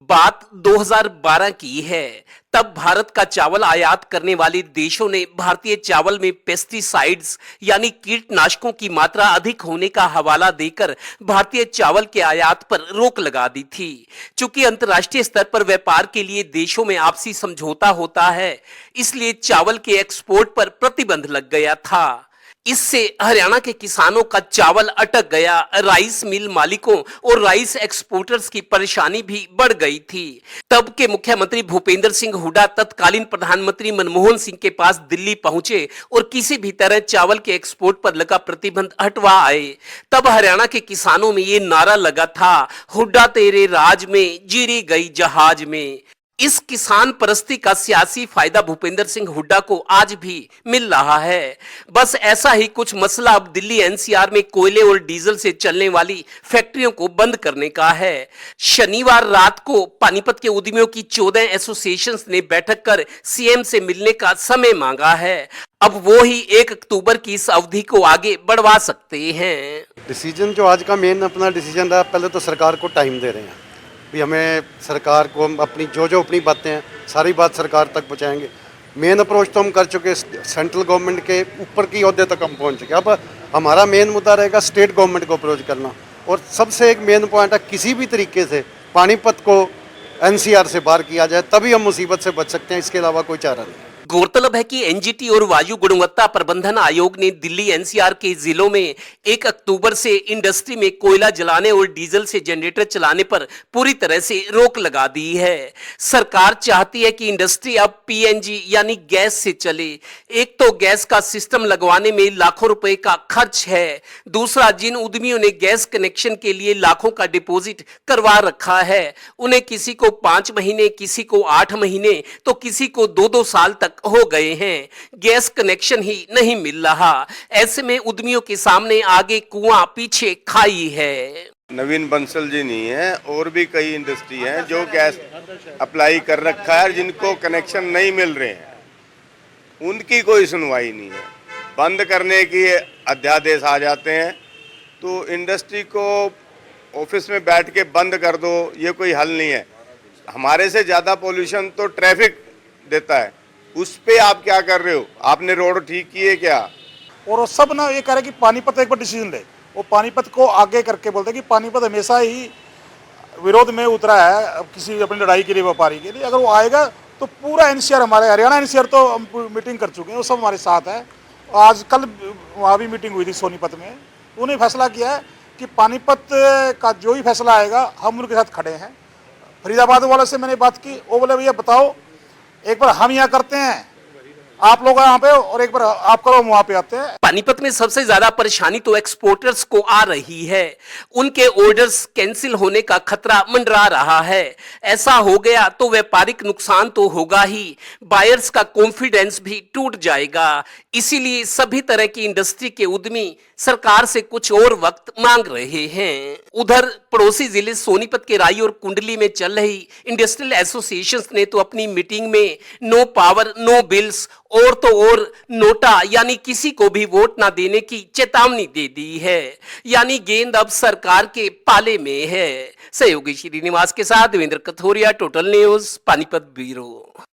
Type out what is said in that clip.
बात 2012 की है। तब भारत का चावल आयात करने वाले देशों ने भारतीय चावल में पेस्टिसाइड्स यानी कीटनाशकों की मात्रा अधिक होने का हवाला देकर भारतीय चावल के आयात पर रोक लगा दी थी। चूंकि अंतर्राष्ट्रीय स्तर पर व्यापार के लिए देशों में आपसी समझौता होता है, इसलिए चावल के एक्सपोर्ट पर प्रतिबंध लग गया था। इससे हरियाणा के किसानों का चावल अटक गया, राइस मिल मालिकों और राइस एक्सपोर्टर्स की परेशानी भी बढ़ गई थी। तब के मुख्यमंत्री भूपेंद्र सिंह हुड्डा तत्कालीन प्रधानमंत्री मनमोहन सिंह के पास दिल्ली पहुंचे और किसी भी तरह चावल के एक्सपोर्ट पर लगा प्रतिबंध हटवा आए। तब हरियाणा के किसानों में ये नारा लगा था, हुड्डा तेरे राज में, जीरी गई जहाज में। इस किसान परस्ती का सियासी फायदा भूपेंद्र सिंह हुड्डा को आज भी मिल रहा है। बस ऐसा ही कुछ मसला अब दिल्ली एनसीआर में कोयले और डीजल से चलने वाली फैक्ट्रियों को बंद करने का है। शनिवार रात को पानीपत के उद्यमियों की 14 एसोसिएशंस ने बैठक कर सीएम से मिलने का समय मांगा है। अब वो ही 1 अक्टूबर की इस अवधि को आगे बढ़वा सकते हैं। डिसीजन जो आज का मेन अपना डिसीजन रहा, पहले तो सरकार को टाइम दे रहे हैं भी हमें सरकार को अपनी जो अपनी बातें हैं सारी बात सरकार तक पहुंचाएंगे। मेन अप्रोच तो हम कर चुके, सेंट्रल गवर्नमेंट के ऊपर की ओहदे तक हम पहुंच चुके। अब हमारा मेन मुद्दा रहेगा स्टेट गवर्नमेंट को अप्रोच करना। और सबसे एक मेन पॉइंट है, किसी भी तरीके से पानीपत को एनसीआर से बाहर किया जाए, तभी हम मुसीबत से बच सकते हैं। इसके अलावा कोई चारा नहीं। गौरतलब है कि एनजीटी और वायु गुणवत्ता प्रबंधन आयोग ने दिल्ली एनसीआर के जिलों में 1 अक्टूबर से इंडस्ट्री में कोयला जलाने और डीजल से जनरेटर चलाने पर पूरी तरह से रोक लगा दी है। सरकार चाहती है कि इंडस्ट्री अब पीएनजी यानी गैस से चले। एक तो गैस का सिस्टम लगवाने में लाखों रुपए का खर्च है, दूसरा जिन उद्यमियों ने गैस कनेक्शन के लिए लाखों का डिपॉजिट करवा रखा है, उन्हें किसी को 5 महीने, किसी को 8 महीने तो किसी को 2-2 साल तक हो गए हैं, गैस कनेक्शन ही नहीं मिल रहा। ऐसे में उद्यमियों के सामने आगे कुआं पीछे खाई है। नवीन बंसल जी नहीं है, और भी कई इंडस्ट्री हैं जो गैस अप्लाई कर रखा है, जिनको कनेक्शन नहीं मिल रहे हैं, उनकी कोई सुनवाई नहीं है। बंद करने की अध्यादेश आ जाते हैं तो इंडस्ट्री को ऑफिस में बैठ के बंद कर दो, ये कोई हल नहीं है। हमारे से ज़्यादा पोल्यूशन तो ट्रैफिक देता है, उस पे आप क्या कर रहे हो? आपने रोड ठीक किए क्या? और वो सब ना ये कह रहे कि पानीपत एक बार डिसीजन ले। वो पानीपत को आगे करके बोलते हैं कि पानीपत हमेशा ही विरोध में उतरा है किसी अपनी लड़ाई के लिए, व्यापारी के लिए। अगर वो आएगा तो पूरा एनसीआर, हमारे हरियाणा एनसीआर तो हम मीटिंग कर चुके हैं, वो सब हमारे साथ है। आज कल वहाँ भी मीटिंग हुई थी सोनीपत में, उन्हें फैसला किया है कि पानीपत का जो भी फैसला आएगा हम उनके साथ खड़े हैं। फरीदाबाद वाले से मैंने बात की, वो बोले भैया बताओ, एक बार हम यहाँ करते हैं, आप लोग यहाँ पे, और एक बार आप करो, हम वहाँ पे आते हैं। पानीपत में सबसे ज्यादा परेशानी तो एक्सपोर्टर्स को आ रही है। उनके ऑर्डर्स कैंसिल होने का खतरा मंडरा रहा है। ऐसा हो गया तो व्यापारिक नुकसान तो होगा ही, बायर्स का कॉन्फिडेंस भी टूट जाएगा। इसीलिए सभी तरह की इंडस्ट्री के उद्यमी सरकार से कुछ और वक्त मांग रहे हैं। उधर पड़ोसी जिले सोनीपत के राई और कुंडली में चल रही इंडस्ट्रियल एसोसिएशंस ने तो अपनी मीटिंग में नो पावर नो बिल्स और तो और नोटा यानी किसी को भी वोट ना देने की चेतावनी दे दी है। यानी गेंद अब सरकार के पाले में है। सहयोगी श्रीनिवास के साथ Devendra Kathoria, total news, Panipat bureau.